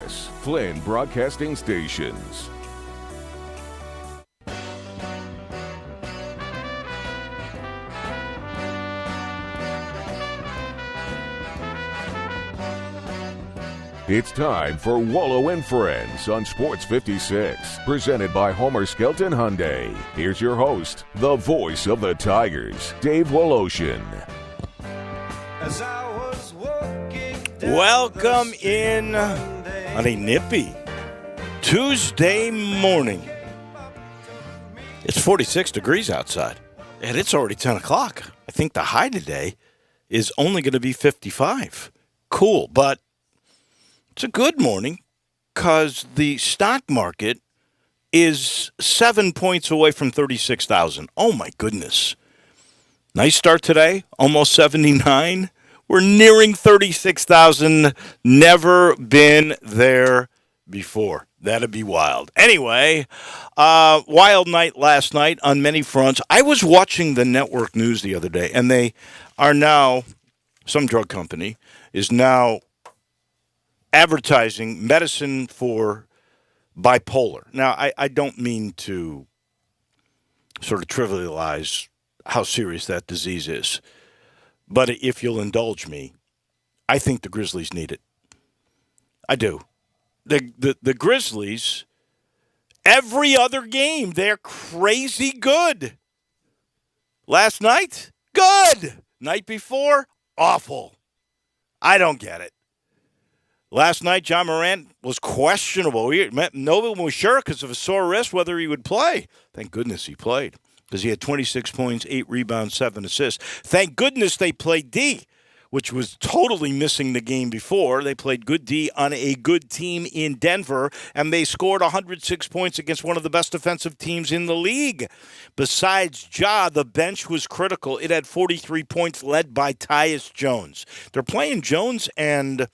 KFAS, Flynn Broadcasting Stations. It's time for Wallow and Friends on Sports 56, presented by Homer Skelton Hyundai. Here's your host, the voice of the Tigers, Dave Woloshin. Welcome in on a nippy Tuesday morning. It's 46 degrees outside, and it's already 10 o'clock. I think the high today is only going to be 55. Cool, but it's a good morning because the stock market is 7 points away from 36,000. Oh, my goodness. Nice start today, almost 79. We're nearing 36,000. Never been there before. That'd be wild. Anyway, wild night last night on many fronts. I was watching the network news the other day, and they are now, some drug company is now advertising medicine for bipolar. Now, I don't mean to sort of trivialize how serious that disease is. But if you'll indulge me, I think the Grizzlies need it. I do. The Grizzlies, every other game, they're crazy good. Last night, good. Night before, awful. I don't get it. Last night, John Morant was questionable. No one was sure because of a sore wrist whether he would play. Thank goodness he played because he had 26 points, 8 rebounds, 7 assists. Thank goodness they played D, which was totally missing the game before. They played good D on a good team in Denver, and they scored 106 points against one of the best defensive teams in the league. Besides Ja, the bench was critical. It had 43 points led by Tyus Jones. They're playing Jones and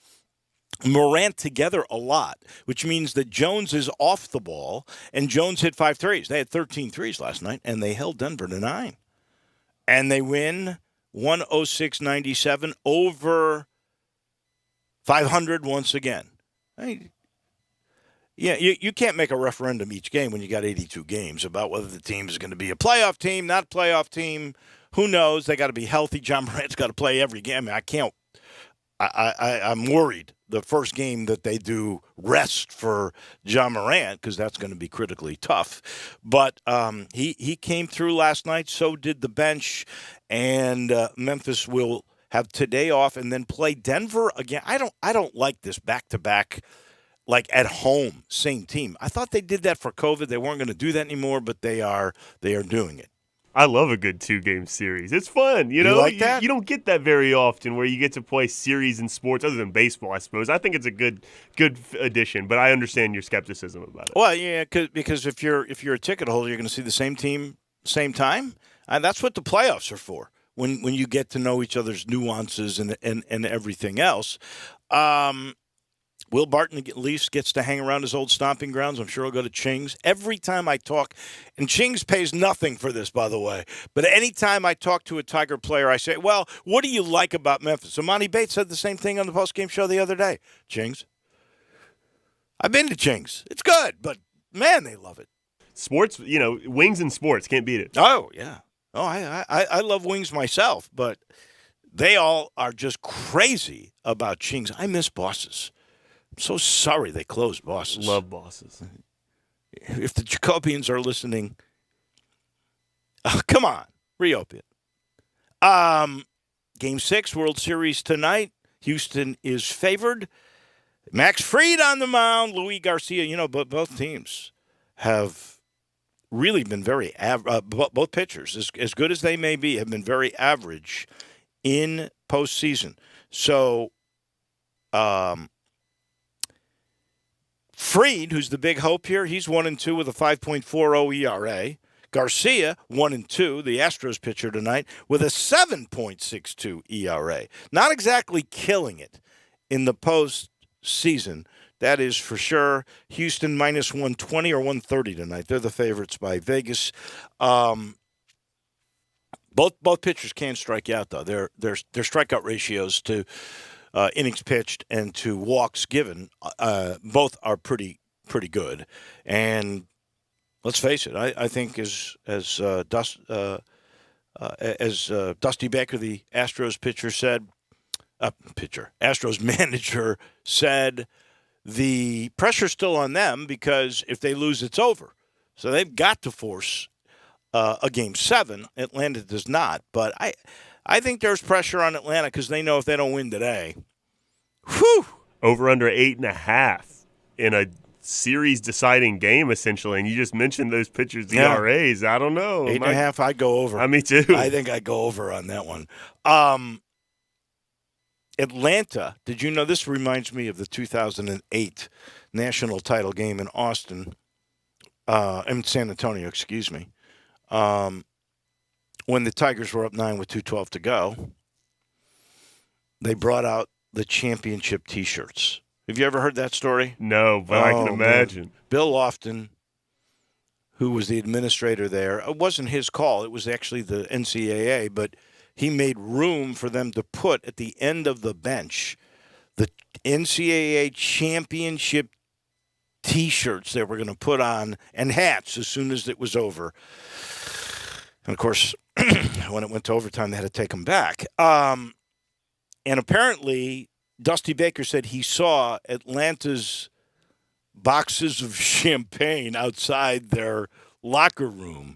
Morant together a lot, which means that Jones is off the ball, and Jones hit 5 threes. They had 13 threes last night, and they held Denver to 9. And they win 106-97 over 500 once again. You can't make a referendum each game when you got 82 games about whether the team is going to be a playoff team, not a playoff team. Who knows? They got to be healthy. John Morant's got to play every game. I'm worried the first game that they do rest for John Morant because that's going to be critically tough. But he came through last night. So did the bench, and Memphis will have today off and then play Denver again. I don't like this back-to-back, like at home, same team. I thought they did that for COVID. They weren't going to do that anymore, but they are doing it. I love a good 2-game series. It's fun, you know. You like that? You don't get that very often where you get to play series in sports other than baseball, I suppose. I think it's a good addition, but I understand your skepticism about it. Well, yeah, because if you're a ticket holder, you're going to see the same team same time. And that's what the playoffs are for. When you get to know each other's nuances and everything else. Will Barton at least gets to hang around his old stomping grounds. I'm sure he'll go to Ching's. Every time I talk, and Ching's pays nothing for this, by the way, but anytime I talk to a Tiger player, I say, well, what do you like about Memphis? Amani Bates said the same thing on the postgame show the other day. Ching's. I've been to Ching's. It's good, but, man, they love it. Sports, wings and sports, can't beat it. Oh, yeah. Oh, I love wings myself, but they all are just crazy about Ching's. I miss Bosses. I'm so sorry they closed Bosses. Love Bosses. If the Jacobians are listening, come on, reopen it. Game 6, World Series tonight. Houston is favored. Max Fried on the mound. Luis Garcia. But both teams have really been very both pitchers, as good as they may be, have been very average in postseason. So, Fried, who's the big hope here, he's 1-2 with a 5.40 ERA. Garcia, 1-2, the Astros pitcher tonight, with a 7.62 ERA. Not exactly killing it in the postseason, that is for sure. Houston minus 120 or 130 tonight. They're the favorites by Vegas. Both pitchers can strike you out, though. Their strikeout ratios to innings pitched and to walks given, both are pretty good. And let's face it, I think as Dusty Baker, the Astros Astros manager said, the pressure's still on them because if they lose, it's over. So they've got to force a Game 7. Atlanta does not. But I think there's pressure on Atlanta because they know if they don't win today, whew. Over under 8.5 in a series-deciding game, essentially. And you just mentioned those pitchers' ERAs. I don't know. 8.5, I'd go over. Me too. I think I'd go over on that one. Atlanta, did you know, this reminds me of the 2008 national title game in San Antonio, excuse me, when the Tigers were up 9 with 2:12 to go. They brought out the championship T-shirts. Have you ever heard that story? No, but I can imagine. Man. Bill Lofton, who was the administrator there, it wasn't his call. It was actually the NCAA, but he made room for them to put at the end of the bench the NCAA championship T-shirts they were going to put on and hats as soon as it was over. And, of course, when it went to overtime, they had to take them back. And apparently, Dusty Baker said he saw Atlanta's boxes of champagne outside their locker room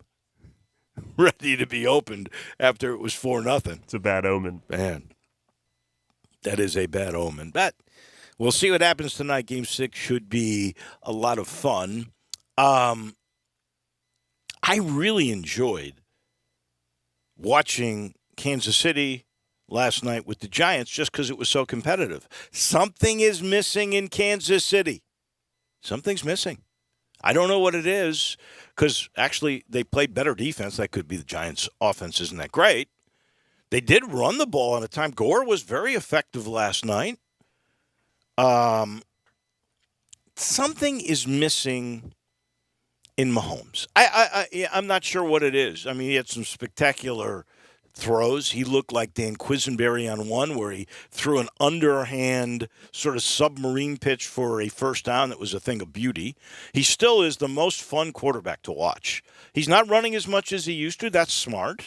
ready to be opened after it was 4-0. It's a bad omen. Man, that is a bad omen. But we'll see what happens tonight. Game 6 should be a lot of fun. I really enjoyed watching Kansas City last night with the Giants just because it was so competitive. Something is missing in Kansas City. Something's missing. I don't know what it is because actually they played better defense. That could be the Giants' offense isn't that great. They did run the ball at a time. Gore was very effective last night. Something is missing in Mahomes. I'm not sure what it is. I mean, he had some spectacular throws. He looked like Dan Quisenberry on one where he threw an underhand sort of submarine pitch for a first down that was a thing of beauty. He still is the most fun quarterback to watch. He's not running as much as he used to. That's smart.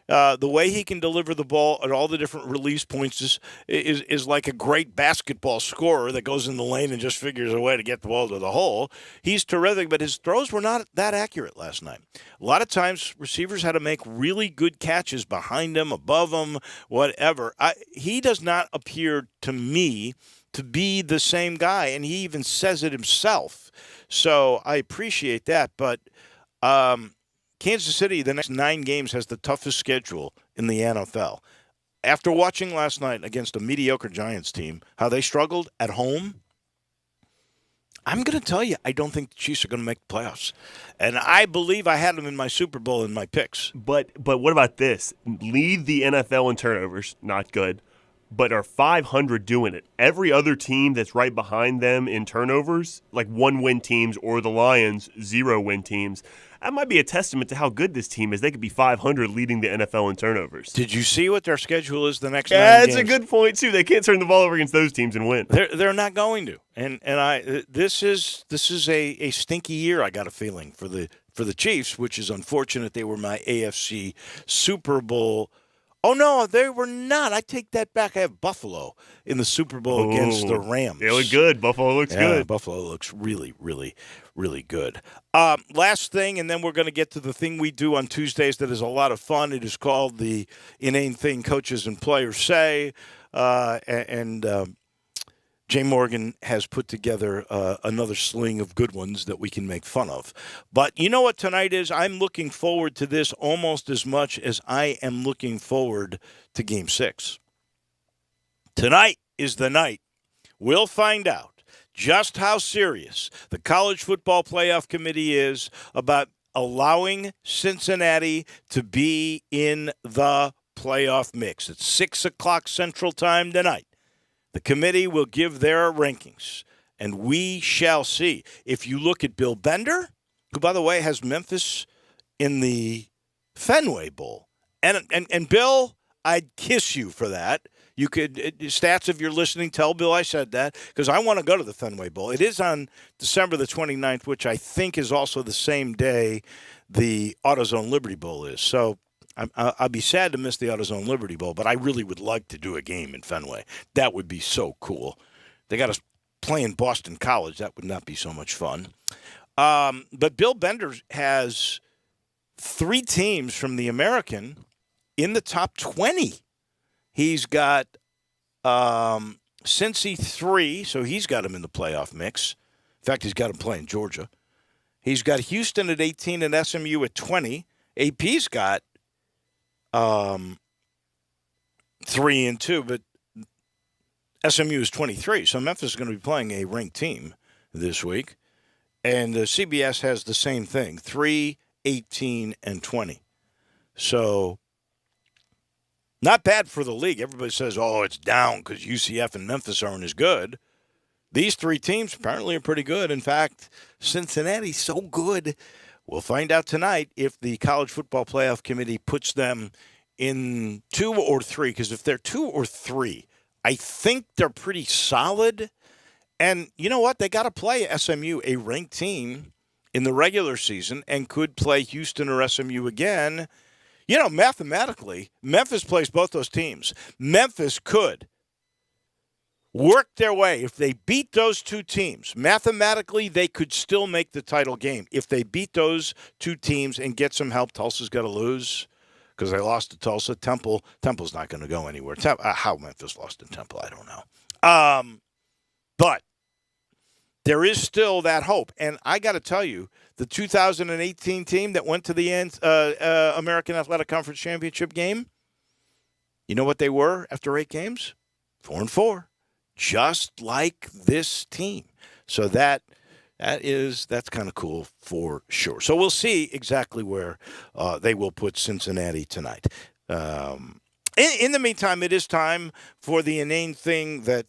The way he can deliver the ball at all the different release points is like a great basketball scorer that goes in the lane and just figures a way to get the ball to the hole. He's terrific, but his throws were not that accurate last night. A lot of times, receivers had to make really good catches behind him, above him, whatever. He does not appear to me to be the same guy, and he even says it himself. So I appreciate that, but Kansas City, the next 9 games, has the toughest schedule in the NFL. After watching last night against a mediocre Giants team, how they struggled at home, I'm going to tell you, I don't think the Chiefs are going to make the playoffs. And I believe I had them in my Super Bowl in my picks. But what about this? Lead the NFL in turnovers, not good, but are 500 doing it. Every other team that's right behind them in turnovers, like 1-win teams or the Lions, 0-win teams, that might be a testament to how good this team is. They could be 500 leading the NFL in turnovers. Did you see what their schedule is the next 9 games? Yeah, that's a good point, too. They can't turn the ball over against those teams and win. They're not going to. And this is a stinky year, I got a feeling, for the Chiefs, which is unfortunate. They were my AFC Super Bowl. Oh, no, they were not. I take that back. I have Buffalo in the Super Bowl against the Rams. They look good. Buffalo looks good. Buffalo looks really, really, really good. Last thing, and then we're going to get to the thing we do on Tuesdays that is a lot of fun. It is called the Inane Thing Coaches and Players Say. Jay Morgan has put together another sling of good ones that we can make fun of. But you know what tonight is? I'm looking forward to this almost as much as I am looking forward to Game 6. Tonight is the night. We'll find out just how serious the College Football Playoff Committee is about allowing Cincinnati to be in the playoff mix. It's 6 o'clock Central Time tonight. The committee will give their rankings, and we shall see. If you look at Bill Bender, who, by the way, has Memphis in the Fenway Bowl, and Bill, I'd kiss you for that. You could stats if you're listening. Tell Bill I said that because I want to go to the Fenway Bowl. It is on December the 29th, which I think is also the same day the AutoZone Liberty Bowl is. So I'll be sad to miss the AutoZone Liberty Bowl, but I really would like to do a game in Fenway. That would be so cool. They got us playing Boston College. That would not be so much fun. But Bill Bender has 3 teams from the American in the top 20. He's got Cincy 3, so he's got him in the playoff mix. In fact, he's got him playing Georgia. He's got Houston at 18 and SMU at 20. AP's got 3 and 2, but SMU is 23. So Memphis is going to be playing a ranked team this week. And CBS has the same thing, 3, 18, and 20. So not bad for the league. Everybody says, oh, it's down because UCF and Memphis aren't as good. These 3 teams apparently are pretty good. In fact, Cincinnati's so good. We'll find out tonight if the College Football Playoff Committee puts them in 2 or 3, because if they're 2 or 3, I think they're pretty solid. And you know what? They got to play SMU, a ranked team, in the regular season and could play Houston or SMU again. You know, mathematically, Memphis plays both those teams. Memphis could work their way. If they beat those 2 teams, mathematically, they could still make the title game. If they beat those 2 teams and get some help, Tulsa's got to lose because they lost to Tulsa. Temple's not going to go anywhere. How Memphis lost to Temple, I don't know. But there is still that hope. And I got to tell you, the 2018 team that went to the American Athletic Conference Championship game, you know what they were after 8 games? 4-4, just like this team. So that's kind of cool for sure. So we'll see exactly where they will put Cincinnati tonight. In the meantime, it is time for the inane thing that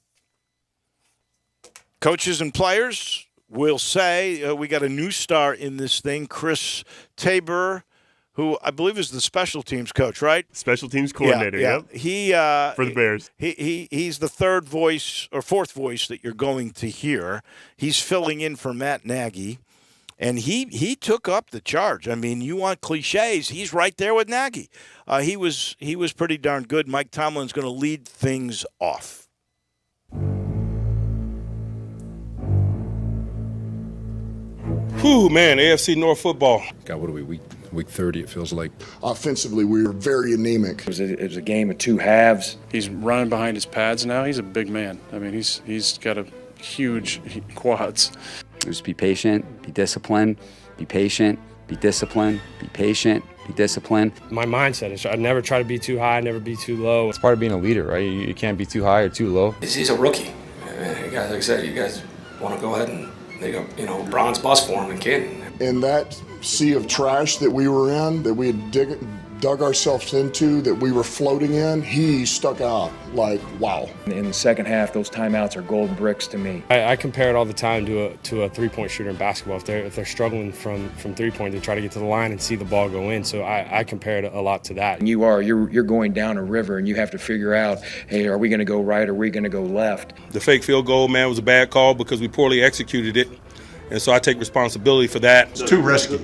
coaches and players will say. We got a new star in this thing, Chris Tabor, who I believe is the special teams coach, right? Special teams coordinator, yeah. Yep. For the Bears. He's the 3rd voice or 4th voice that you're going to hear. He's filling in for Matt Nagy, and he took up the charge. I mean, you want cliches, he's right there with Nagy. He was pretty darn good. Mike Tomlin's going to lead things off. Whew, man, AFC North football. God, what are we, week 30, it feels like. Offensively, we were very anemic. It was a game of 2 halves. He's running behind his pads now. He's a big man. I mean, he's got a huge quads. Just be patient, be disciplined, be patient, be disciplined, be patient, be disciplined. My mindset is I never try to be too high, never be too low. It's part of being a leader, right? You can't be too high or too low. He's a rookie. You guys, like I said, you guys want to go ahead and make a bronze bus for him and Canton. In that sea of trash that we were in, that we had dug ourselves into, that we were floating in, he stuck out like, wow. In the second half, those timeouts are golden bricks to me. I compare it all the time to a three-point shooter in basketball. If they're struggling from three-point, they try to get to the line and see the ball go in. So I compare it a lot to that. You're going down a river and you have to figure out, hey, are we going to go right or are we going to go left? The fake field goal, man, was a bad call because we poorly executed it. And so I take responsibility for that. It's too risky.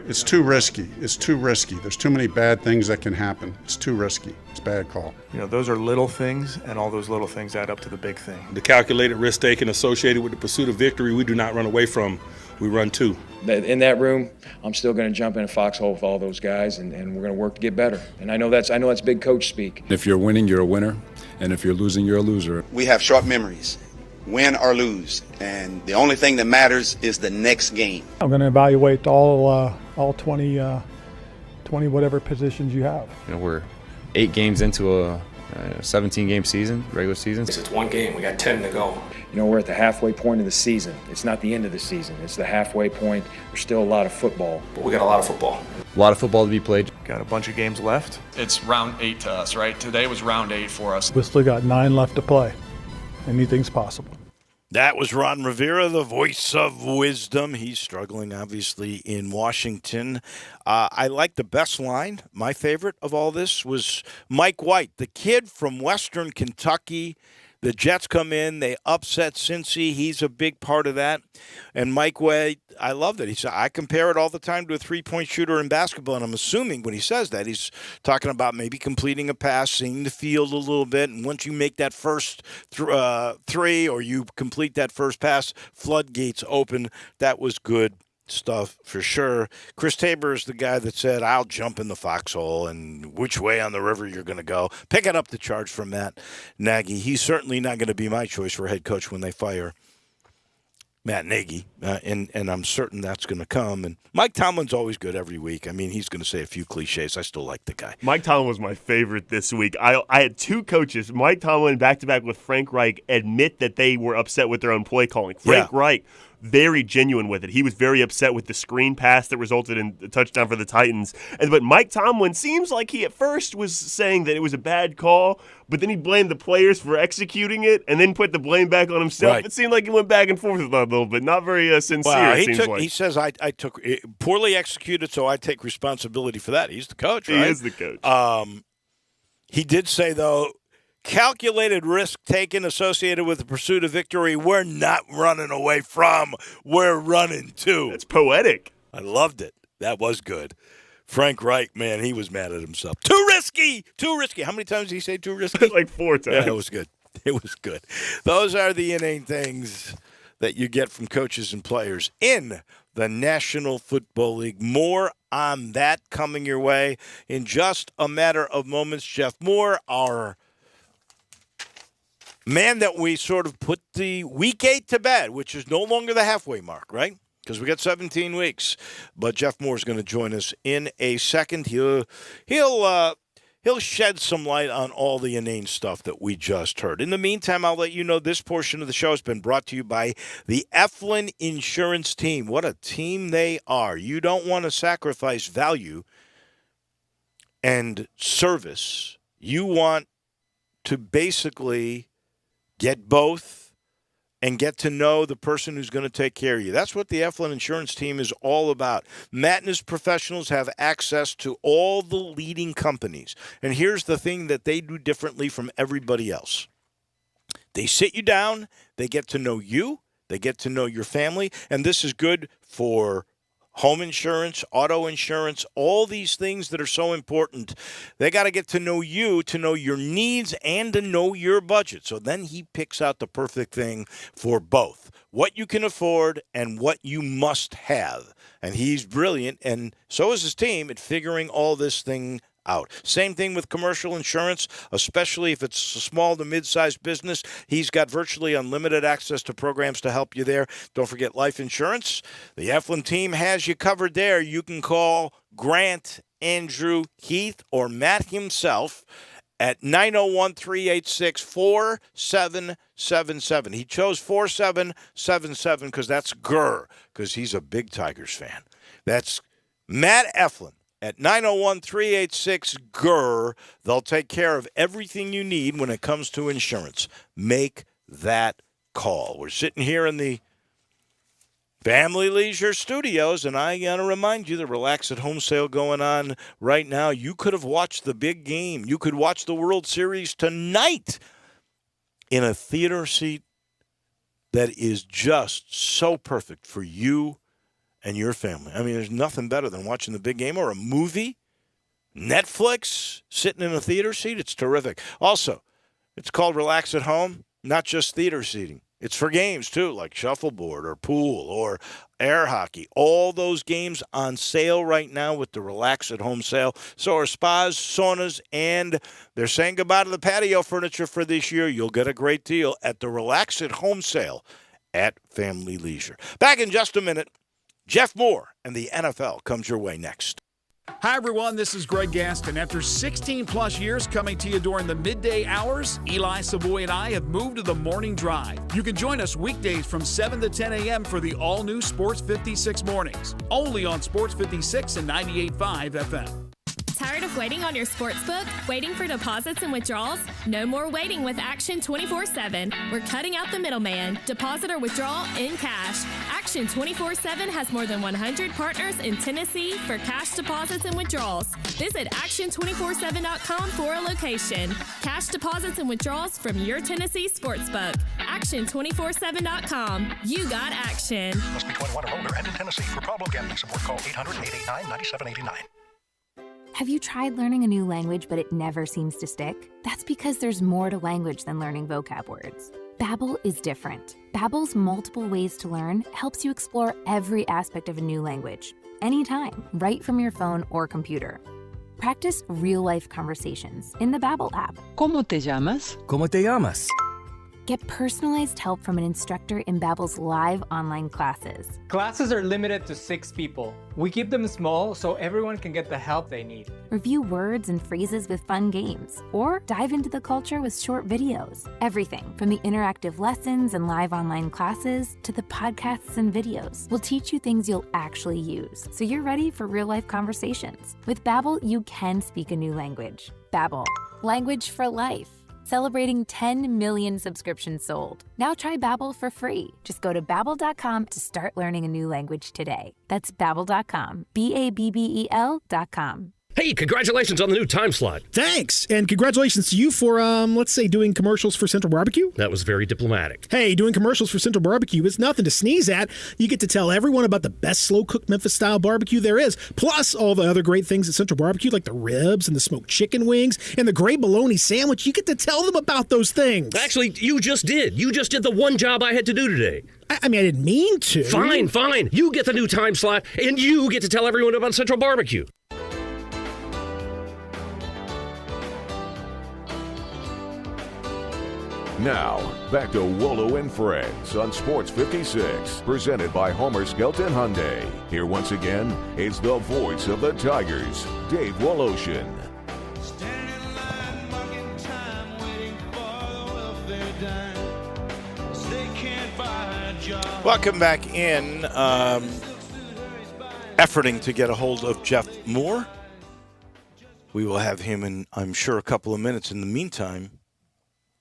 It's too risky. It's too risky. There's too many bad things that can happen. It's too risky. It's a bad call. You know, those are little things, and all those little things add up to the big thing. The calculated risk taken associated with the pursuit of victory, we do not run away from. We run to. In that room, I'm still going to jump in a foxhole with all those guys, and we're going to work to get better. And I know that's big coach speak. If you're winning, you're a winner. And if you're losing, you're a loser. We have short memories. Win or lose, and the only thing that matters is the next game. I'm going to evaluate all 20 whatever positions you have. You know, we're 8 games into a 17-game season, regular season. It's one game. We got 10 to go. You know, we're at the halfway point of the season. It's not the end of the season. It's the halfway point. There's still a lot of football. But we got a lot of football. A lot of football to be played. Got a bunch of games left. It's round 8 to us, right? Today was round 8 for us. We still got 9 left to play. Anything's possible. That was Ron Rivera, the voice of wisdom. He's struggling, obviously, in Washington. I like the best line. My favorite of all this was Mike White, the kid from Western Kentucky. The Jets come in, they upset Cincy. He's a big part of that. And Mike White, I love that. He said, I compare it all the time to a three-point shooter in basketball, and I'm assuming when he says that, he's talking about maybe completing a pass, seeing the field a little bit, and once you make that first three or you complete that first pass, floodgates open. That was good stuff for sure. Chris Tabor is the guy that said, I'll jump in the foxhole and which way on the river you're going to go. Picking up the charge from Matt Nagy. He's certainly not going to be my choice for head coach when they fire Matt Nagy, and I'm certain that's going to come. And Mike Tomlin's always good every week. I mean, he's going to say a few cliches. I still like the guy. Mike Tomlin was my favorite this week. I had two coaches, Mike Tomlin back-to-back with Frank Reich, admit that they were upset with their own play calling. Frank Reich, very genuine with it. He was very upset with the screen pass that resulted in the touchdown for the Titans. But Mike Tomlin seems like he at first was saying that it was a bad call, but then he blamed the players for executing it and then put the blame back on himself. Right. It seemed like he went back and forth with that a little bit. Not very sincere, well, it seems like. He says, I took it poorly executed, so I take responsibility for that. He's the coach, right? He is the coach. He did say, though, calculated risk taken associated with the pursuit of victory, we're not running away from, we're running to. That's poetic. I loved it. That was good. Frank Reich, man, he was mad at himself. Too risky! Too risky. How many times did he say too risky? Like 4 times. Yeah, it was good. It was good. Those are the inane things that you get from coaches and players in the National Football League. More on that coming your way in just a matter of moments. Jeff Moore, our man that we sort of put the week 8 to bed, which is no longer the halfway mark, right? Because we got 17 weeks. But Jeff Moore is going to join us in a second. He'll shed some light on all the inane stuff that we just heard. In the meantime, I'll let you know this portion of the show has been brought to you by the Eflin Insurance Team. What a team they are. You don't want to sacrifice value and service. You want to basically get both and get to know the person who's going to take care of you. That's what the Eflin Insurance Team is all about. Matt and his professionals have access to all the leading companies. And here's the thing that they do differently from everybody else. They sit you down, they get to know you, they get to know your family, and this is good for home insurance, auto insurance, all these things that are so important. They got to get to know you, to know your needs, and to know your budget. So then he picks out the perfect thing for both, what you can afford and what you must have. And he's brilliant, and so is his team at figuring all this thing out. Same thing with commercial insurance, especially if it's a small to mid-sized business. He's got virtually unlimited access to programs to help you there. Don't forget life insurance. The Eflin team has you covered there. You can call Grant, Andrew, Keith, or Matt himself at 901-386-4777. He chose 4777 because that's Gurr, because he's a big Tigers fan. That's Matt Eflin. At 901-386-GURR, they'll take care of everything you need when it comes to insurance. Make that call. We're sitting here in the Family Leisure Studios, and I got to remind you, the Relax at Home sale going on right now. You could have watched the big game. You could watch the World Series tonight in a theater seat that is just so perfect for you and your family. I mean, there's nothing better than watching the big game or a movie, Netflix, sitting in a theater seat. It's terrific. Also, it's called Relax at Home, not just theater seating. It's for games, too, like shuffleboard or pool or air hockey. All those games on sale right now with the Relax at Home sale. So are spas, saunas, and they're saying goodbye to the patio furniture for this year. You'll get a great deal at the Relax at Home sale at Family Leisure. Back in just a minute. Jeff Moore and the NFL comes your way next. Hi, everyone. This is Greg Gaston. After 16-plus years coming to you during the midday hours, Eli Savoy and I have moved to the morning drive. You can join us weekdays from 7 to 10 a.m. for the all-new Sports 56 mornings, only on Sports 56 and 98.5 FM. Tired of waiting on your sportsbook? Waiting for deposits and withdrawals? No more waiting with Action 24/7. We're cutting out the middleman. Deposit or withdrawal in cash. Action 24/7 has more than 100 partners in Tennessee for cash deposits and withdrawals. Visit action247.com for a location. Cash deposits and withdrawals from your Tennessee sportsbook. Action247.com. You got action. Must be 21 or older and in Tennessee. For problem gambling support, call 800-889-9789. Have you tried learning a new language but it never seems to stick? That's because there's more to language than learning vocab words. Babbel is different. Babbel's multiple ways to learn helps you explore every aspect of a new language, anytime, right from your phone or computer. Practice real-life conversations in the Babbel app. ¿Cómo te llamas? ¿Cómo te llamas? Get personalized help from an instructor in Babbel's live online classes. Classes are limited to 6 people. We keep them small so everyone can get the help they need. Review words and phrases with fun games, or dive into the culture with short videos. Everything from the interactive lessons and live online classes to the podcasts and videos will teach you things you'll actually use, so you're ready for real-life conversations. With Babbel, you can speak a new language. Babbel, language for life. Celebrating 10 million subscriptions sold. Now try Babbel for free. Just go to Babbel.com to start learning a new language today. That's Babbel.com. Babbel.com. Hey, congratulations on the new time slot. Thanks, and congratulations to you for, let's say, doing commercials for Central Barbecue. That was very diplomatic. Hey, doing commercials for Central Barbecue is nothing to sneeze at. You get to tell everyone about the best slow-cooked Memphis-style barbecue there is, plus all the other great things at Central Barbecue, like the ribs and the smoked chicken wings and the great bologna sandwich. You get to tell them about those things. Actually, you just did. You just did the one job I had to do today. I mean, I didn't mean to. Fine. You get the new time slot, and you get to tell everyone about Central Barbecue. Now, back to Wolo and Friends on Sports 56, presented by Homer Skelton Hyundai. Here once again is the voice of the Tigers, Dave Woloshin. Welcome back in. Efforting to get a hold of Jeff Moore. We will have him in, I'm sure, a couple of minutes. In the meantime,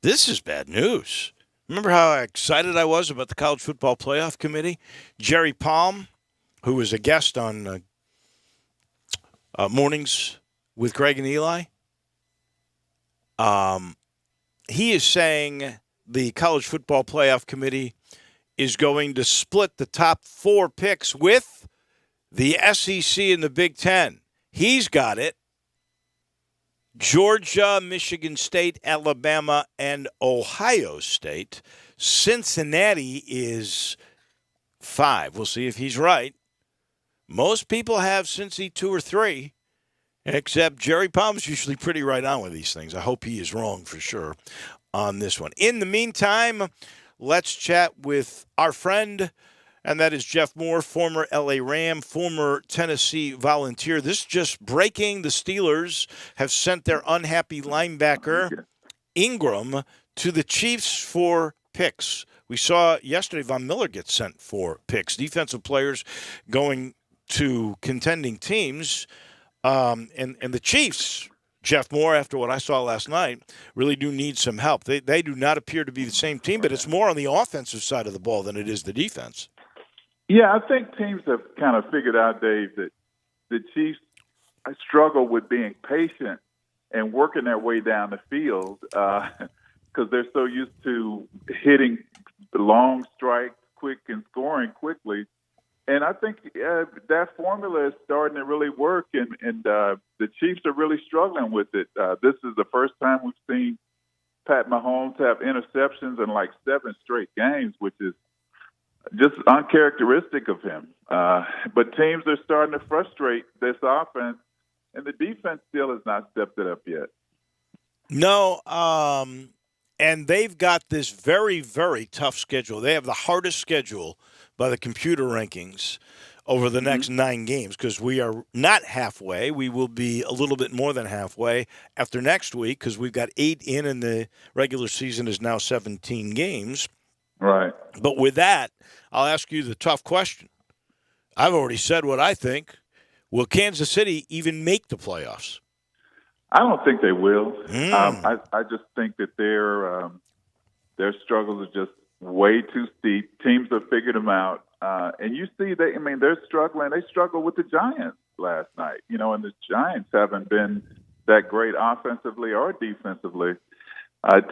this is bad news. Remember how excited I was about the College Football Playoff Committee? Jerry Palm, who was a guest on Mornings with Greg and Eli, he is saying the College Football Playoff Committee is going to split the top 4 picks with the SEC and the Big Ten. He's got it. Georgia, Michigan State, Alabama, and Ohio State. Cincinnati is 5. We'll see if he's right. Most people have Cincy 2 or 3, except Jerry Palm's usually pretty right on with these things. I hope he is wrong for sure on this one. In the meantime, let's chat with our friend, and that is Jeff Moore, former L.A. Ram, former Tennessee Volunteer. This is just breaking. The Steelers have sent their unhappy linebacker, Ingram, to the Chiefs for picks. We saw yesterday Von Miller get sent for picks. Defensive players going to contending teams. And the Chiefs, Jeff Moore, after what I saw last night, really do need some help. They do not appear to be the same team, but it's more on the offensive side of the ball than it is the defense. Yeah, I think teams have kind of figured out, Dave, that the Chiefs struggle with being patient and working their way down the field because they're so used to hitting the long strikes quick and scoring quickly. And I think that formula is starting to really work, and the Chiefs are really struggling with it. This is the first time we've seen Pat Mahomes have interceptions in like 7 straight games, which is just uncharacteristic of him. But teams are starting to frustrate this offense, and the defense still has not stepped it up yet. No, and they've got this very, very tough schedule. They have the hardest schedule by the computer rankings over the next 9 games because we are not halfway. We will be a little bit more than halfway after next week because we've got 8 in and the regular season is now 17 games. Right. But with that, I'll ask you the tough question. I've already said what I think. Will Kansas City even make the playoffs? I don't think they will. I just think that their struggles are just way too steep. Teams have figured them out. And you see, they're struggling. They struggled with the Giants last night, and the Giants haven't been that great offensively or defensively.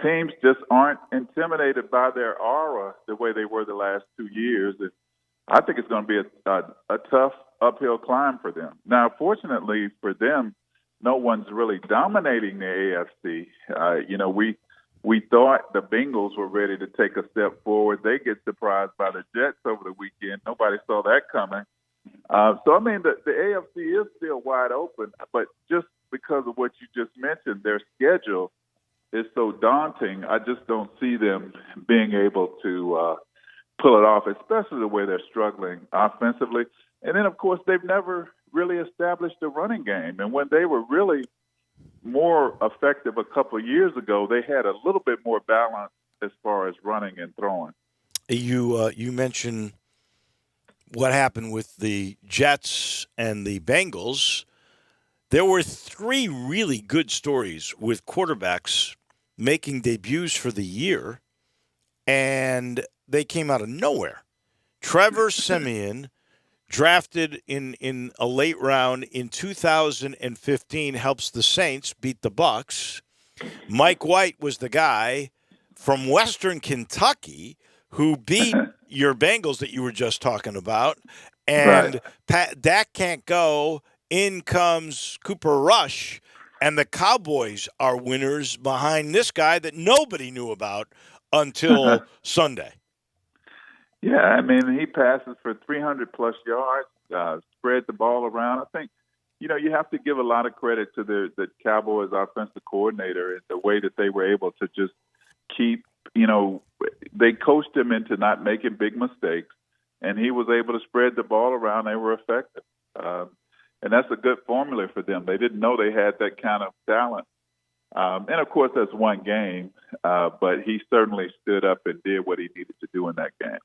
Teams just aren't intimidated by their aura the way they were the last 2 years. I think it's going to be a tough uphill climb for them. Now, fortunately for them, no one's really dominating the AFC. We thought the Bengals were ready to take a step forward. They get surprised by the Jets over the weekend. Nobody saw that coming. The AFC is still wide open, but just because of what you just mentioned, their schedule is so daunting. I just don't see them being able to pull it off, especially the way they're struggling offensively. And then, of course, they've never really established a running game. And when they were really more effective a couple of years ago, they had a little bit more balance as far as running and throwing. You mentioned what happened with the Jets and the Bengals. There were 3 really good stories with quarterbacks making debuts for the year, and they came out of nowhere. Trevor Siemian, drafted in a late round in 2015, helps the Saints beat the Bucs. Mike White was the guy from Western Kentucky who beat your Bengals that you were just talking about. And Dak can't go. In comes Cooper Rush, and the Cowboys are winners behind this guy that nobody knew about until Sunday. Yeah, he passes for 300-plus yards, spread the ball around. I think, you have to give a lot of credit to the Cowboys offensive coordinator and the way that they were able to just keep, they coached him into not making big mistakes, and he was able to spread the ball around. They were effective. And that's a good formula for them. They didn't know they had that kind of talent. And, of course, that's one game, but he certainly stood up and did what he needed to do in that game.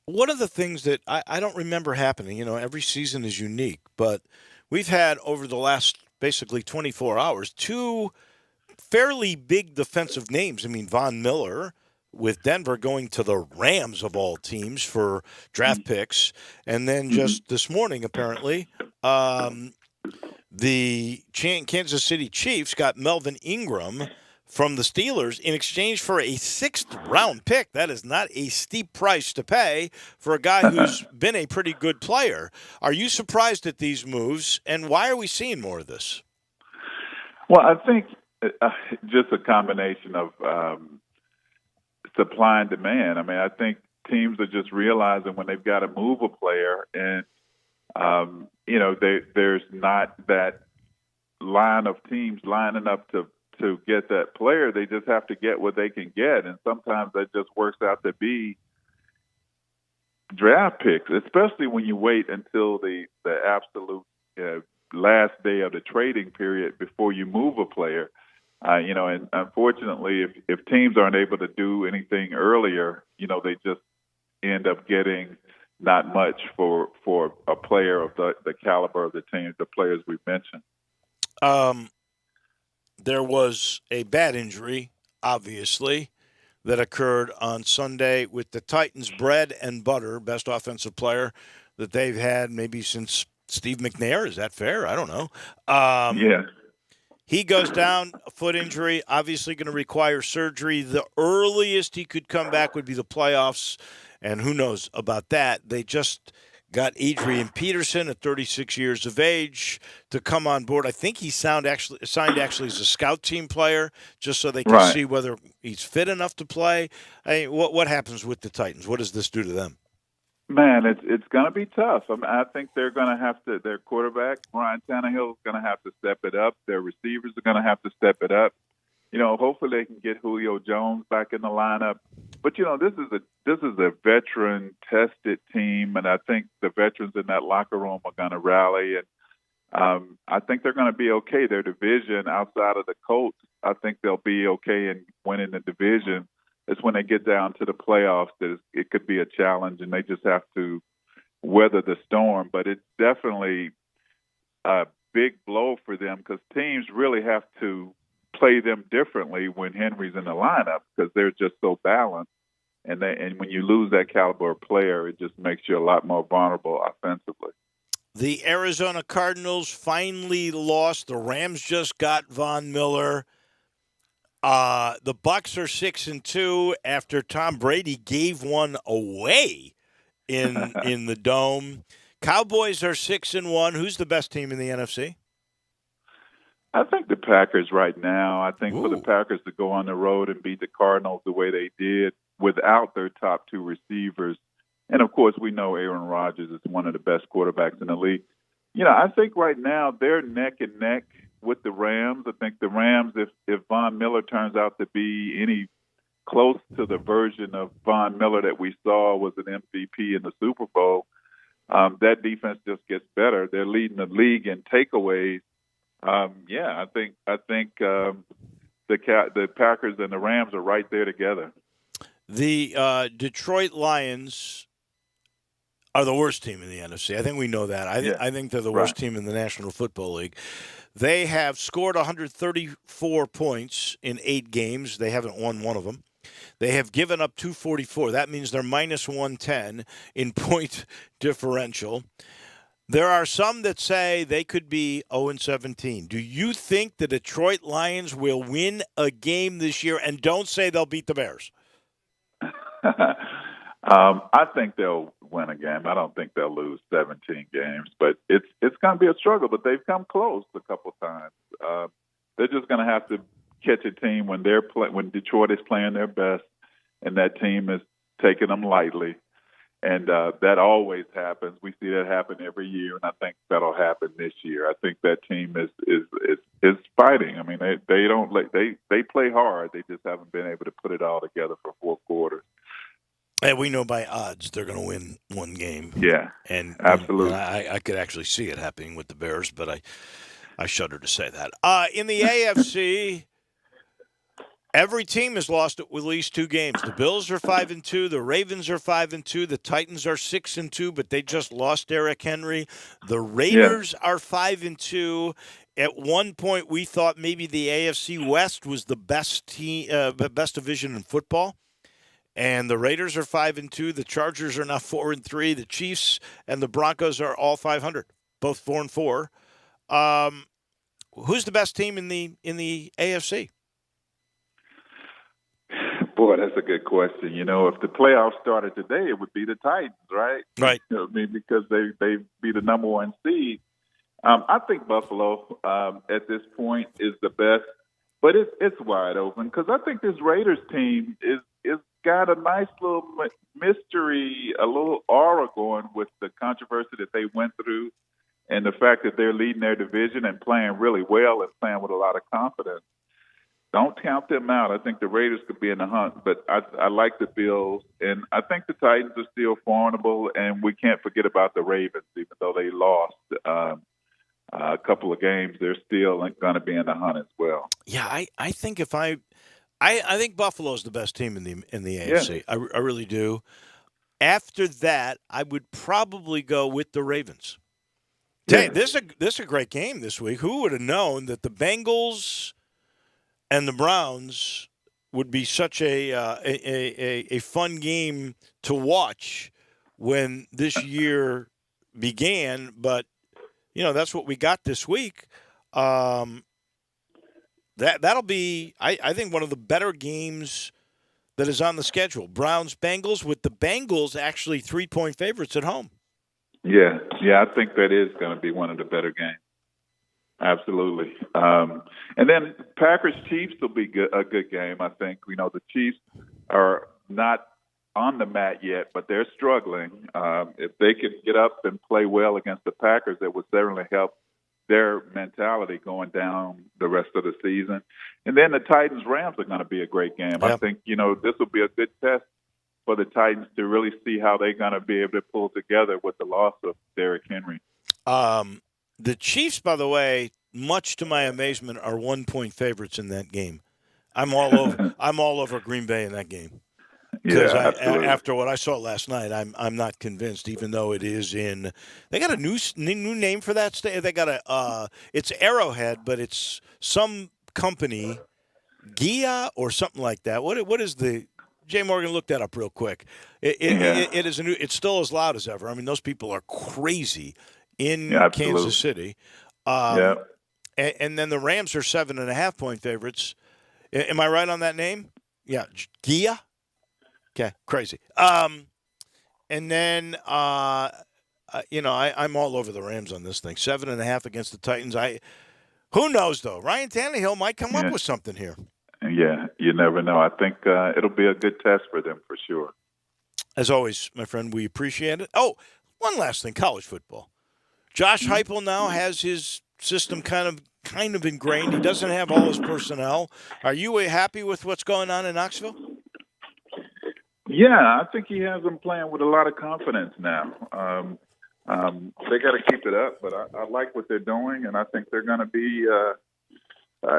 One of the things that I don't remember happening, every season is unique, but we've had over the last basically 24 hours 2 fairly big defensive names. Von Miller with Denver going to the Rams of all teams for draft picks. And then just this morning, apparently, the Kansas City Chiefs got Melvin Ingram from the Steelers in exchange for a 6th-round pick. That is not a steep price to pay for a guy who's been a pretty good player. Are you surprised at these moves, and why are we seeing more of this? Well, I think just a combination of supply and demand. I think teams are just realizing when they've got to move a player and, there's not that line of teams lining up to get that player. They just have to get what they can get, and sometimes that just works out to be draft picks, especially when you wait until the absolute last day of the trading period before you move a player. And unfortunately, if teams aren't able to do anything earlier, they just end up getting not much for a player of the caliber of the team, the players we've mentioned. There was a bad injury, obviously, that occurred on Sunday with the Titans' bread and butter, best offensive player that they've had maybe since Steve McNair. Is that fair? I don't know. Yeah. He goes down, a foot injury, obviously going to require surgery. The earliest he could come back would be the playoffs, and who knows about that. They just got Adrian Peterson at 36 years of age to come on board. I think he signed actually as a scout team player just so they can see whether he's fit enough to play. What happens with the Titans? What does this do to them? Man, it's going to be tough. I think they're going to have to. Their quarterback, Ryan Tannehill, is going to have to step it up. Their receivers are going to have to step it up. Hopefully they can get Julio Jones back in the lineup. But this is a veteran-tested team, and I think the veterans in that locker room are going to rally. And I think they're going to be okay. Their division, outside of the Colts, I think they'll be okay in winning the division. It's when they get down to the playoffs that it could be a challenge, and they just have to weather the storm. But it's definitely big blow for them because teams really have to play them differently when Henry's in the lineup because they're just so balanced. And when you lose that caliber of player, it just makes you a lot more vulnerable offensively. The Arizona Cardinals finally lost. The Rams just got Von Miller. The Bucs are 6-2 after Tom Brady gave one away in the Dome. Cowboys are 6-1. Who's the best team in the NFC? I think the Packers right now. I think for the Packers to go on the road and beat the Cardinals the way they did without their top two receivers, and of course we know Aaron Rodgers is one of the best quarterbacks in the league. I think right now they're neck and neck with the Rams. I think the Rams, if Von Miller turns out to be any close to the version of Von Miller that we saw was an MVP in the Super Bowl, that defense just gets better. They're leading the league in takeaways. I think the Packers and the Rams are right there together. The Detroit Lions are the worst team in the NFC. I think we know that. I think they're the worst team in the National Football League. They have scored 134 points in 8 games. They haven't won one of them. They have given up 244. That means they're minus 110 in point differential. There are some that say they could be 0-17. Do you think the Detroit Lions will win a game this year? And don't say they'll beat the Bears. I think they'll win a game. I don't think they'll lose 17 games, but it's going to be a struggle. But they've come close a couple times. They're just going to have to catch a team when when Detroit is playing their best, and that team is taking them lightly. And that always happens. We see that happen every year, and I think that'll happen this year. I think that team is fighting. I mean, they play hard. They just haven't been able to put it all together for 4 quarters. And we know by odds they're going to win one game. Yeah, and absolutely. I could actually see it happening with the Bears, but I shudder to say that. In the AFC, every team has lost at least 2 games. The Bills are 5-2. The Ravens are 5-2. The Titans are 6-2, but they just lost Derrick Henry. The Raiders are 5-2. At one point, we thought maybe the AFC West was the best division in football. And the Raiders are 5-2. The Chargers are now 4-3. The Chiefs and the Broncos are all 500, both 4-4. Who's the best team in the AFC? Boy, that's a good question. If the playoffs started today, it would be the Titans, right? Right. Because they be the number 1 seed. I think Buffalo at this point is the best, but it's wide open because I think this Raiders team is got a nice little mystery, a little aura going with the controversy that they went through and the fact that they're leading their division and playing really well and playing with a lot of confidence. Don't count them out. I think the Raiders could be in the hunt, but I like the Bills, and I think the Titans are still formidable, and we can't forget about the Ravens. Even though they lost a couple of games, they're still going to be in the hunt as well. Yeah, I think I think Buffalo's the best team in the AFC. Yeah. I really do. After that, I would probably go with the Ravens. Yeah. This is a great game this week. Who would have known that the Bengals and the Browns would be such a fun game to watch when this year began? But that's what we got this week. That'll be, I think, one of the better games that is on the schedule. Browns-Bengals, with the Bengals actually 3-point favorites at home. Yeah, I think that is going to be one of the better games. Absolutely. And then Packers-Chiefs will be a good game, I think. The Chiefs are not on the mat yet, but they're struggling. If they can get up and play well against the Packers, that would certainly help their mentality going down the rest of the season. And then the Titans-Rams are going to be a great game. Yep. I think, this will be a good test for the Titans to really see how they're going to be able to pull together with the loss of Derrick Henry. The Chiefs, by the way, much to my amazement, are 1-point favorites in that game. I'm all over Green Bay in that game. Because absolutely. after what I saw last night, I'm not convinced. Even though it is in, they got a new name for that state. They got it's Arrowhead, but it's some company, Gia or something like that. What is the? Jay Morgan, look that up real quick. It is a new. It's still as loud as ever. I mean, those people are crazy in Kansas City. And then the Rams are 7.5-point favorites. Am I right on that name? Yeah, Gia. Okay, crazy. And then, I'm all over the Rams on this thing. 7.5 against the Titans. Who knows, though? Ryan Tannehill might come up with something here. Yeah, you never know. I think it'll be a good test for them for sure. As always, my friend, we appreciate it. Oh, one last thing, college football. Josh Heupel now has his system kind of ingrained. He doesn't have all his personnel. Are you happy with what's going on in Knoxville? Yeah, I think he has them playing with a lot of confidence now. They got to keep it up, but I like what they're doing, and I think they're going to be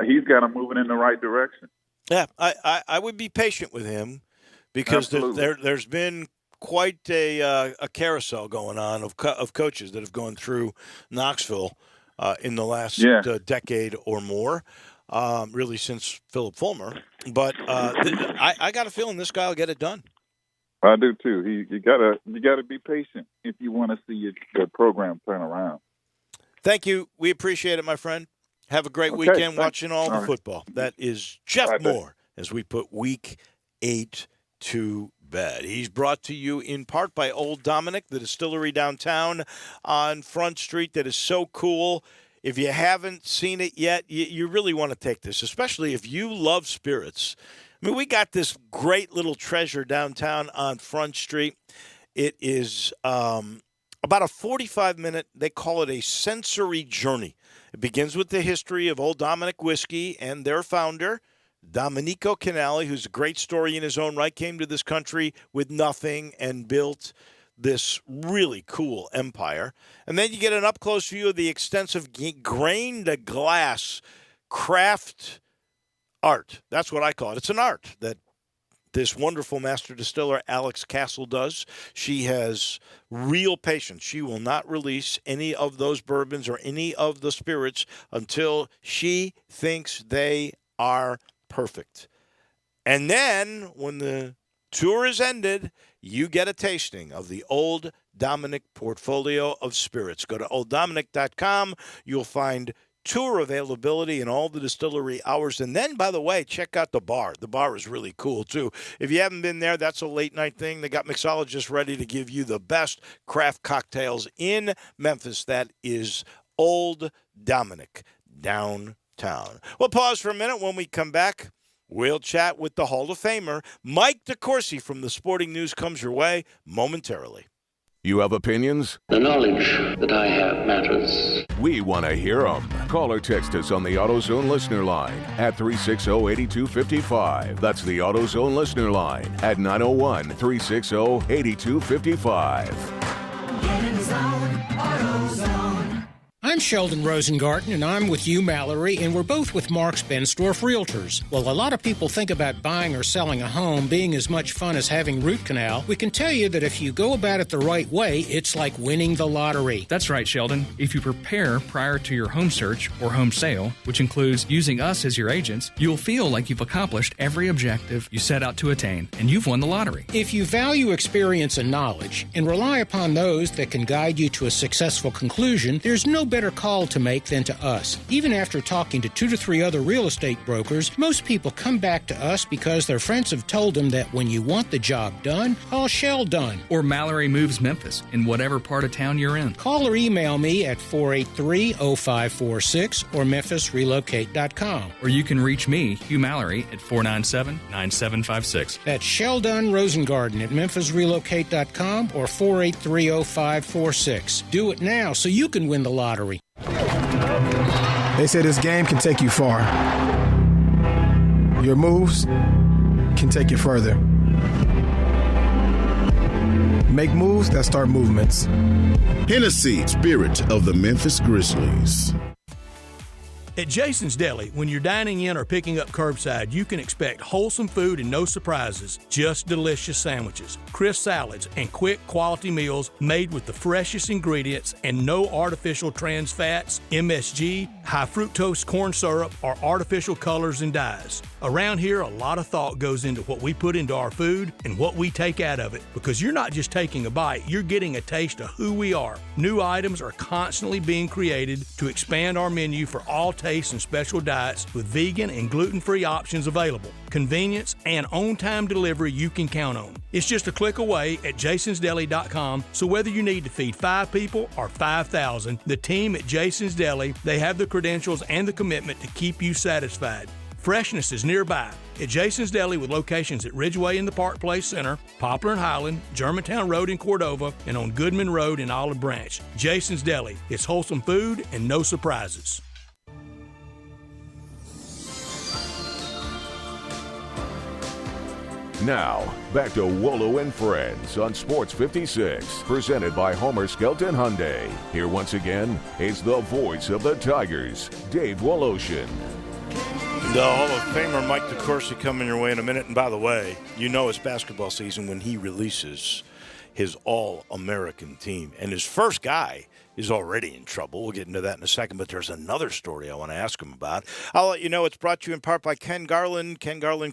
he's got them moving in the right direction. Yeah, I would be patient with him because there's been quite a carousel going on of coaches that have gone through Knoxville in the last decade or more, really since Philip Fulmer. But I got a feeling this guy will get it done. I do too. You gotta be patient if you want to see your program turn around. Thank you. We appreciate it, my friend. Have a great weekend watching all the football. That is Jeff Moore as we put Week 8 to bed. He's brought to you in part by Old Dominick, the distillery downtown on Front Street that is so cool. If you haven't seen it yet, you really want to take this, especially if you love spirits. I mean, we got this great little treasure downtown on Front Street. It is about a 45-minute, they call it a sensory journey. It begins with the history of Old Dominick Whiskey and their founder, Domenico Canali, who's a great story in his own right, came to this country with nothing and built this really cool empire. And then you get an up-close view of the extensive grain-to-glass craft art. That's what I call it. It's an art that this wonderful master distiller, Alex Castle, does. She has real patience. She will not release any of those bourbons or any of the spirits until she thinks they are perfect. And then when the tour is ended, you get a tasting of the Old Dominick portfolio of spirits. Go to OldDominick.com. You'll find tour availability in all the distillery hours. And then, by the way, check out the bar. The bar is really cool, too. If you haven't been there, that's a late-night thing. They got mixologists ready to give you the best craft cocktails in Memphis. That is Old Dominick downtown. We'll pause for a minute. When we come back, we'll chat with the Hall of Famer, Mike DeCourcy from the Sporting News comes your way momentarily. You have opinions? The knowledge that I have matters. We want to hear them. Call or text us on the AutoZone listener line at 360-8255. That's the AutoZone listener line at 901-360-8255. Get in the zone, AutoZone. I'm Sheldon Rosengarten, and I'm with you, Mallory, and we're both with Marks Bensdorf Realtors. Well, a lot of people think about buying or selling a home being as much fun as having root canal. We can tell you that if you go about it the right way, it's like winning the lottery. That's right, Sheldon. If you prepare prior to your home search or home sale, which includes using us as your agents, you'll feel like you've accomplished every objective you set out to attain, and you've won the lottery. If you value experience and knowledge and rely upon those that can guide you to a successful conclusion, there's no better call to make than to us. Even after talking to 2 to 3 other real estate brokers, most people come back to us because their friends have told them that when you want the job done, call Shell Done. Or Mallory Moves Memphis in whatever part of town you're in. Call or email me at 483-0546 or memphisrelocate.com. Or you can reach me, Hugh Mallory, at 497-9756. That's Shell Done Rosengarten at memphisrelocate.com or 483-0546. Do it now so you can win the lottery. They say this game can take you far. Your moves can take you further. Make moves that start movements. Hennessy, spirit of the Memphis Grizzlies. At Jason's Deli, when you're dining in or picking up curbside, you can expect wholesome food and no surprises, just delicious sandwiches, crisp salads, and quick quality meals made with the freshest ingredients and no artificial trans fats, MSG, high fructose corn syrup, or artificial colors and dyes. Around here, a lot of thought goes into what we put into our food and what we take out of it, because you're not just taking a bite, you're getting a taste of who we are. New items are constantly being created to expand our menu for all tastes and special diets with vegan and gluten-free options available. Convenience and on-time delivery you can count on. It's just a click away at jasonsdeli.com, so whether you need to feed 5 people or 5,000, the team at Jason's Deli, they have the credentials and the commitment to keep you satisfied. Freshness is nearby at Jason's Deli with locations at Ridgeway in the Park Place Center, Poplar and Highland, Germantown Road in Cordova, and on Goodman Road in Olive Branch. Jason's Deli. It's wholesome food and no surprises. Now, back to Wolo and Friends on Sports 56, presented by Homer Skelton Hyundai. Here once again is the voice of the Tigers, Dave Woloshin. The Hall of Famer Mike DeCourcy coming your way in a minute. And by the way, you know it's basketball season when he releases his All-American team. And his first guy is already in trouble. We'll get into that in a second, but there's another story I want to ask him about. I'll let you know it's brought to you in part by Ken Garland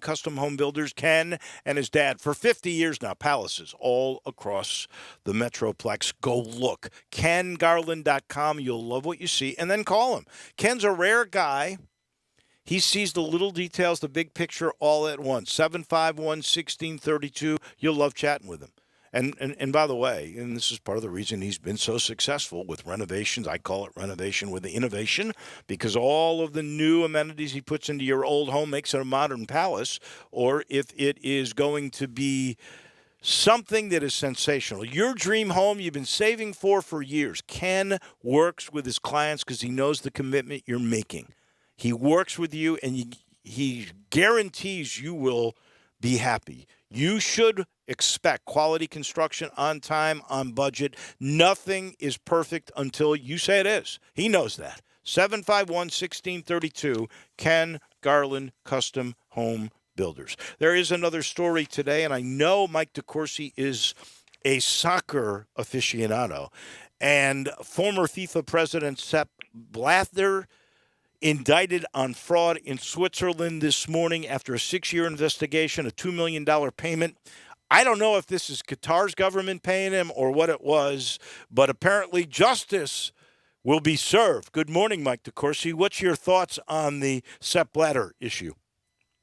Custom Home Builders. Ken and his dad, for 50 years now, palaces all across the Metroplex. Go look. KenGarland.com. You'll love what you see, and then call him. Ken's a rare guy. He sees the little details, the big picture all at once. 751-1632. You'll love chatting with him. And by the way, and this is part of the reason he's been so successful with renovations. I call it renovation with the innovation, because all of the new amenities he puts into your old home makes it a modern palace. Or if it is going to be something that is sensational, your dream home you've been saving for years, Ken works with his clients because he knows the commitment you're making. He works with you, and he guarantees you will be happy. You should expect quality construction on time, on budget. Nothing is perfect until you say it is. He knows that. 751-1632, Ken Garland Custom Home Builders. There is another story today, and I know Mike DeCourcy is a soccer aficionado. And former FIFA President Sepp Blatter indicted on fraud in Switzerland this morning after a 6-year investigation, a $2 million payment. I don't know if this is Qatar's government paying him or what it was, but apparently justice will be served. Good morning, Mike DeCourcy. What's your thoughts on the Sepp Blatter issue?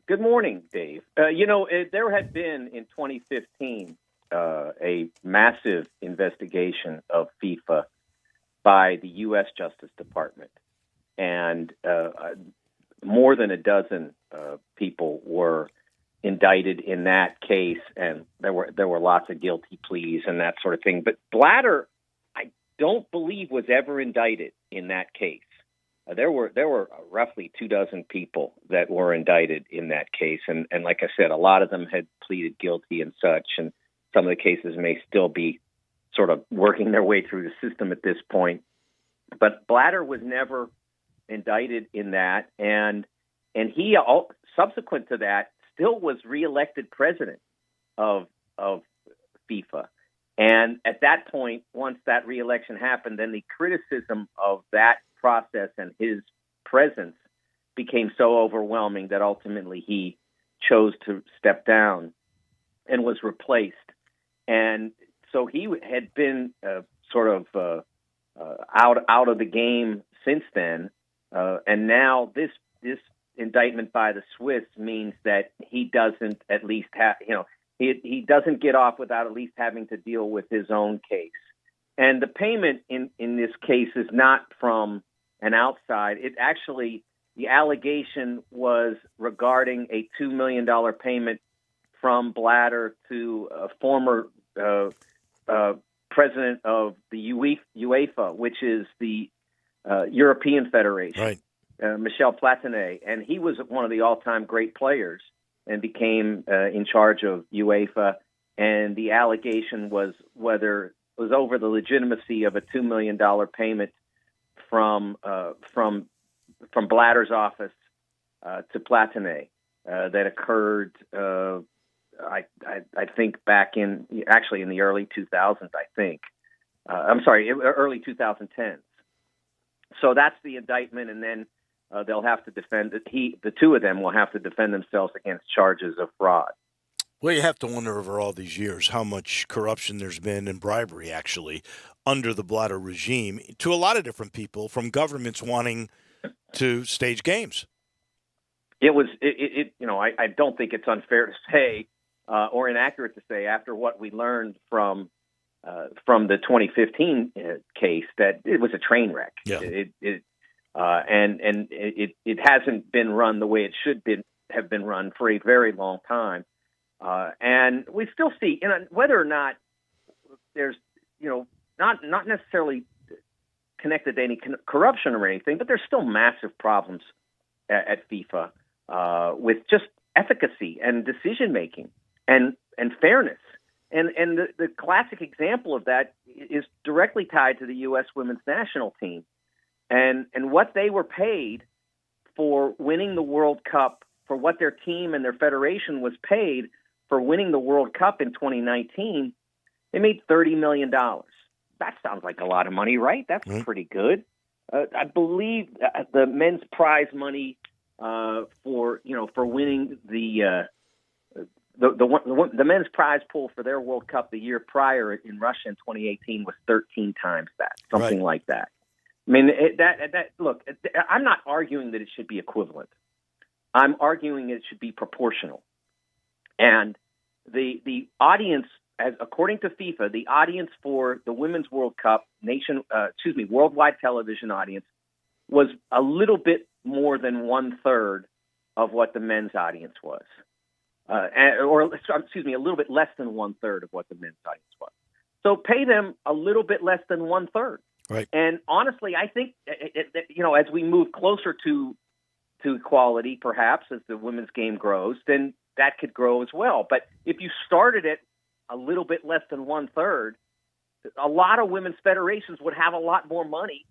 Good morning, Dave. There had been in 2015 a massive investigation of FIFA by the U.S. Justice Department. And more than a dozen people were indicted in that case, and there were lots of guilty pleas and that sort of thing. But Blatter, I don't believe, was ever indicted in that case. There were roughly 24 people that were indicted in that case, and like I said, a lot of them had pleaded guilty and such, and some of the cases may still be sort of working their way through the system at this point. But Blatter was never indicted in that, and he, subsequent to that, still was reelected president of FIFA. And at that point, once that reelection happened, then the criticism of that process and his presence became so overwhelming that ultimately he chose to step down and was replaced. And so he had been out of the game since then. And now this indictment by the Swiss means that he doesn't at least have, he doesn't get off without at least having to deal with his own case. And the payment in this case is not from an outside. It actually, the allegation was regarding a $2 million payment from Blatter to a former president of the UEFA, which is the European Federation, right. Michel Platini, and he was one of the all-time great players and became in charge of UEFA. And the allegation was over the legitimacy of a $2 million payment from from Blatter's office to Platini that occurred, I think, back in the early 2000s, I think. I'm sorry, early 2010s. So that's the indictment, and then they'll have to defend it. The two of them will have to defend themselves against charges of fraud. Well, you have to wonder over all these years how much corruption there's been and bribery, actually, under the Blatter regime to a lot of different people, from governments wanting to stage games. It was, I don't think it's unfair to say or inaccurate to say, after what we learned from the 2015 case, that it was a train wreck. Yeah. It hasn't been run the way it should have been run for a very long time. And we still see, whether or not there's, not necessarily connected to any corruption or anything, but there's still massive problems at FIFA with just efficacy and decision making and fairness. And the classic example of that is directly tied to the U.S. women's national team and what they were paid for winning the World Cup, for what their team and their federation was paid for winning the World Cup in 2019. They made $30 million. That sounds like a lot of money, right? That's pretty good. I believe the men's prize money for winning the men's prize pool for their World Cup the year prior in Russia in 2018 was 13 times that, something like that. I mean, look, I'm not arguing that it should be equivalent. I'm arguing it should be proportional. And the audience, according to FIFA, the audience for the Women's World Cup worldwide television audience was a little bit more than 1/3 of what the men's audience was. A little bit less than 1/3 of what the men's audience was. So pay them a little bit less than 1/3. Right. And honestly, I think as we move closer to equality, perhaps as the women's game grows, then that could grow as well. But if you started it a little bit less than 1/3, a lot of women's federations would have a lot more money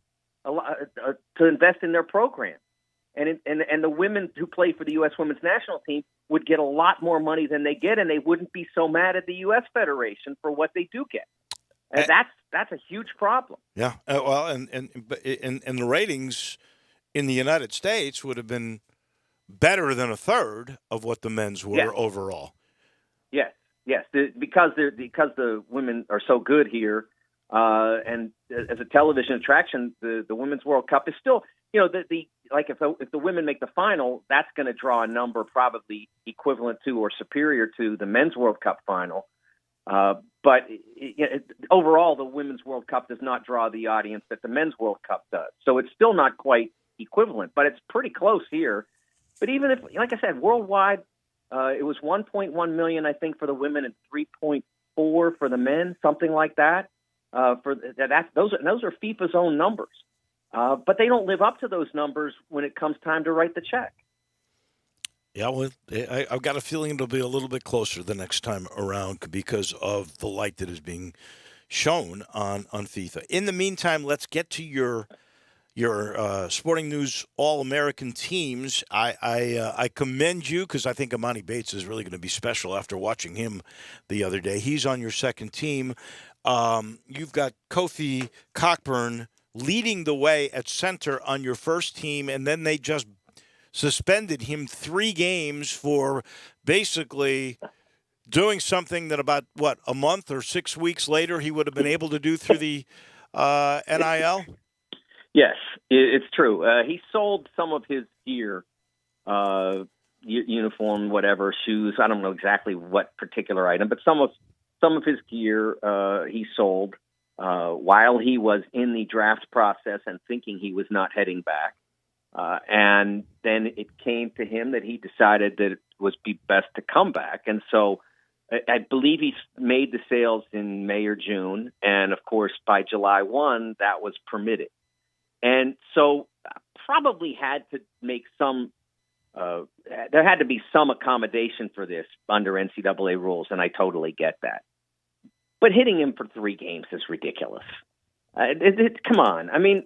to invest in their program. And the women who play for the U.S. women's national team would get a lot more money than they get, and they wouldn't be so mad at the U.S. Federation for what they do get. And that's a huge problem. Yeah. And the ratings in the United States would have been better than 1/3 of what the men's were overall. Yes. Because the women are so good here, and as a television attraction, the Women's World Cup is still, if the women make the final, that's going to draw a number probably equivalent to or superior to the Men's World Cup final. But overall, the Women's World Cup does not draw the audience that the Men's World Cup does. So it's still not quite equivalent, but it's pretty close here. But even if, like I said, worldwide, it was 1.1 million, I think, for the women and 3.4 for the men, something like that. Those are FIFA's own numbers, but they don't live up to those numbers when it comes time to write the check. Yeah, well, I've got a feeling it'll be a little bit closer the next time around because of the light that is being shown on FIFA. In the meantime, let's get to your Sporting News All-American teams. I commend you because I think Amani Bates is really going to be special after watching him the other day. He's on your second team. You've got Kofi Cockburn leading the way at center on your first team, and then they just suspended him 3 games for basically doing something that about, a month or 6 weeks later he would have been able to do through the NIL? Yes, it's true. He sold some of his gear, uniform, whatever, shoes. I don't know exactly what particular item, but some of his gear he sold while he was in the draft process and thinking he was not heading back. And then it came to him that he decided that it would be best to come back. And so I believe he made the sales in May or June. And, of course, by July 1, that was permitted. And so probably had to make there had to be some accommodation for this under NCAA rules, and I totally get that. But hitting him for 3 games is ridiculous. Come on. I mean,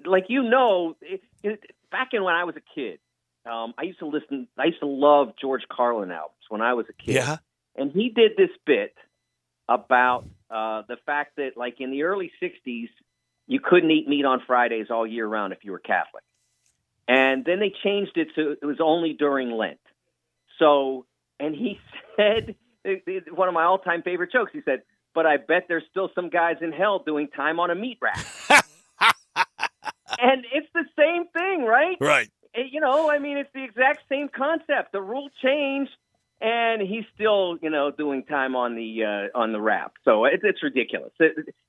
back in when I was a kid, I used to love George Carlin albums when I was a kid. Yeah. And he did this bit about the fact that, like, in the early 60s, you couldn't eat meat on Fridays all year round if you were Catholic. And then they changed it to it was only during Lent. So, and he said, one of my all-time favorite jokes, he said, but I bet there's still some guys in hell doing time on a meat rack. And it's the same thing, right? Right. You know, I mean, it's the exact same concept. The rule changed, and he's still, you know, doing time on the wrap. So it's ridiculous.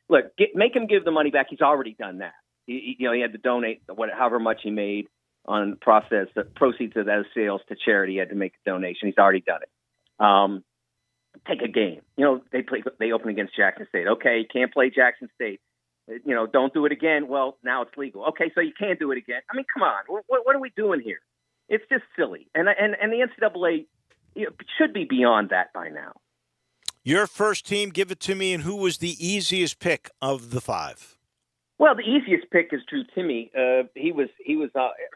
Look, make him give the money back. He's already done that. He had to donate however much he made on the proceeds of those sales to charity. He had to make a donation. He's already done it. Take a game. You know, they open against Jackson State. Okay, you can't play Jackson State. You know, don't do it again. Well, now it's legal. Okay, so you can't do it again. I mean, come on. What are we doing here? It's just silly. And the NCAA should be beyond that by now. Your first team, give it to me, and who was the easiest pick of the 5? Well, the easiest pick is Drew Timme. He was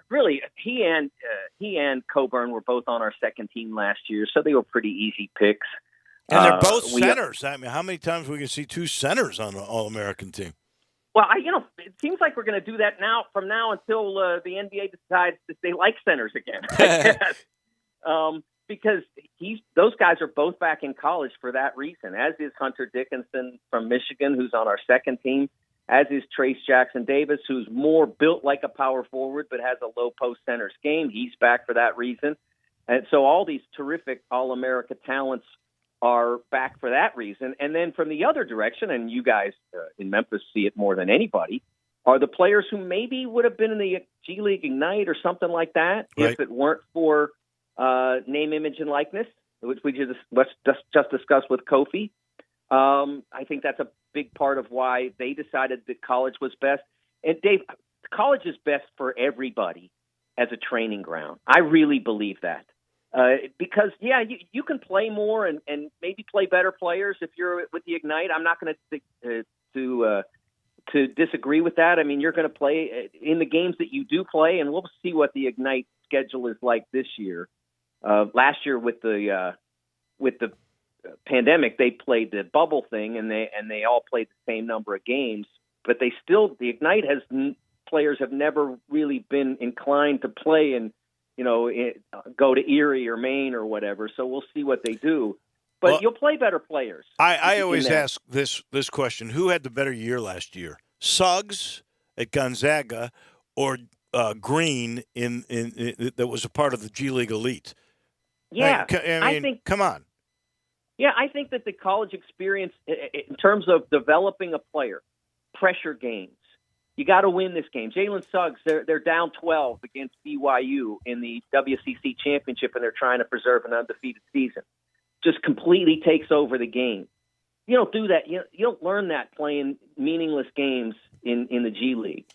really he and Coburn were both on our second team last year, so they were pretty easy picks. And they're both centers. I mean, how many times we can see 2 centers on an All-American team? Well, it seems like we're going to do that from now until the NBA decides that they like centers again. I guess. Because those guys are both back in college for that reason, as is Hunter Dickinson from Michigan, who's on our second team, as is Trace Jackson-Davis, who's more built like a power forward but has a low post center's game. He's back for that reason. And so all these terrific All-America talents are back for that reason. And then from the other direction, and you guys in Memphis see it more than anybody, are the players who maybe would have been in the G League Ignite or something like that if it weren't for name, image, and likeness, which we just discussed with Kofi. I think that's a big part of why they decided that college was best. And Dave, college is best for everybody as a training ground. I really believe that. Because, you can play more and maybe play better players if you're with the Ignite. I'm not going to disagree with that. I mean, you're going to play in the games that you do play, and we'll see what the Ignite schedule is like this year. Last year with the pandemic, they played the bubble thing, and they all played the same number of games. But the Ignite players have never really been inclined to play and go to Erie or Maine or whatever. So we'll see what they do. But you'll play better players. I always ask this question: who had the better year last year, Suggs at Gonzaga or Green in that was a part of the G League Elite? Yeah, I think. Come on. Yeah, I think that the college experience, in terms of developing a player, pressure games. You got to win this game. Jalen Suggs, they're down 12 against BYU in the WCC championship, and they're trying to preserve an undefeated season. Just completely takes over the game. You don't do that. You don't learn that playing meaningless games in the G League.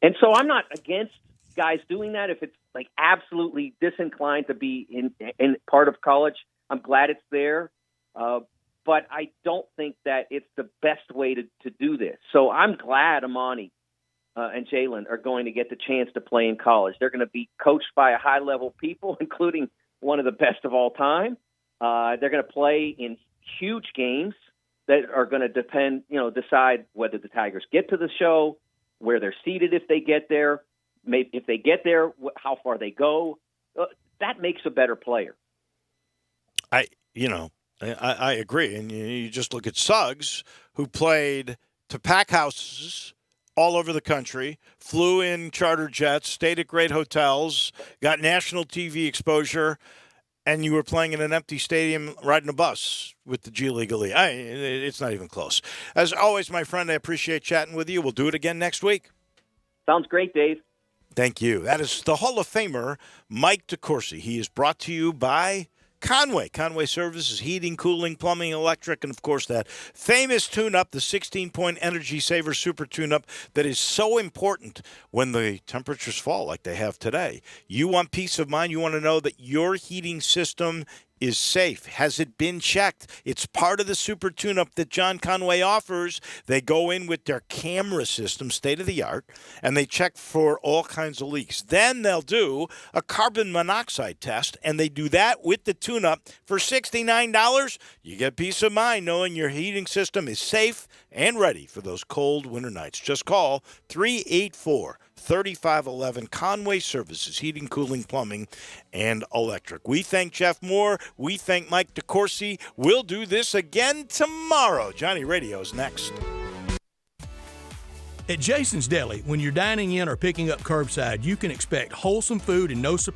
And so I'm not against guys doing that if it's like absolutely disinclined to be in part of college. I'm glad it's there. But I don't think that it's the best way to do this. So I'm glad Amani and Jalen are going to get the chance to play in college. They're going to be coached by a high-level people, including one of the best of all time. They're going to play in huge games that are going to decide whether the Tigers get to the show, where they're seated if they get there, maybe if they get there, how far they go. That makes a better player. I agree. And you just look at Suggs, who played to pack houses all over the country, flew in charter jets, stayed at great hotels, got national TV exposure, and you were playing in an empty stadium riding a bus with the G League Elite. It's not even close. As always, my friend, I appreciate chatting with you. We'll do it again next week. Sounds great, Dave. Thank you. That is the Hall of Famer, Mike DeCourcy. He is brought to you by Conway. Conway Services, heating, cooling, plumbing, electric, and, of course, that famous tune-up, the 16-point Energy Saver Super Tune-up that is so important when the temperatures fall like they have today. You want peace of mind. You want to know that your heating system is safe? Has it been checked? It's part of the super tune-up that John Conway offers. They go in with their camera system, state-of-the-art, and they check for all kinds of leaks. Then they'll do a carbon monoxide test, and they do that with the tune-up for $69. You get peace of mind knowing your heating system is safe and ready for those cold winter nights. Just call 384-3511. Conway Services, heating, cooling, plumbing, and electric. We thank Jeff Moore. We thank Mike DeCourcy. We'll do this again tomorrow. Johnny Radio's next. At Jason's Deli, when you're dining in or picking up curbside, you can expect wholesome food and no surprise.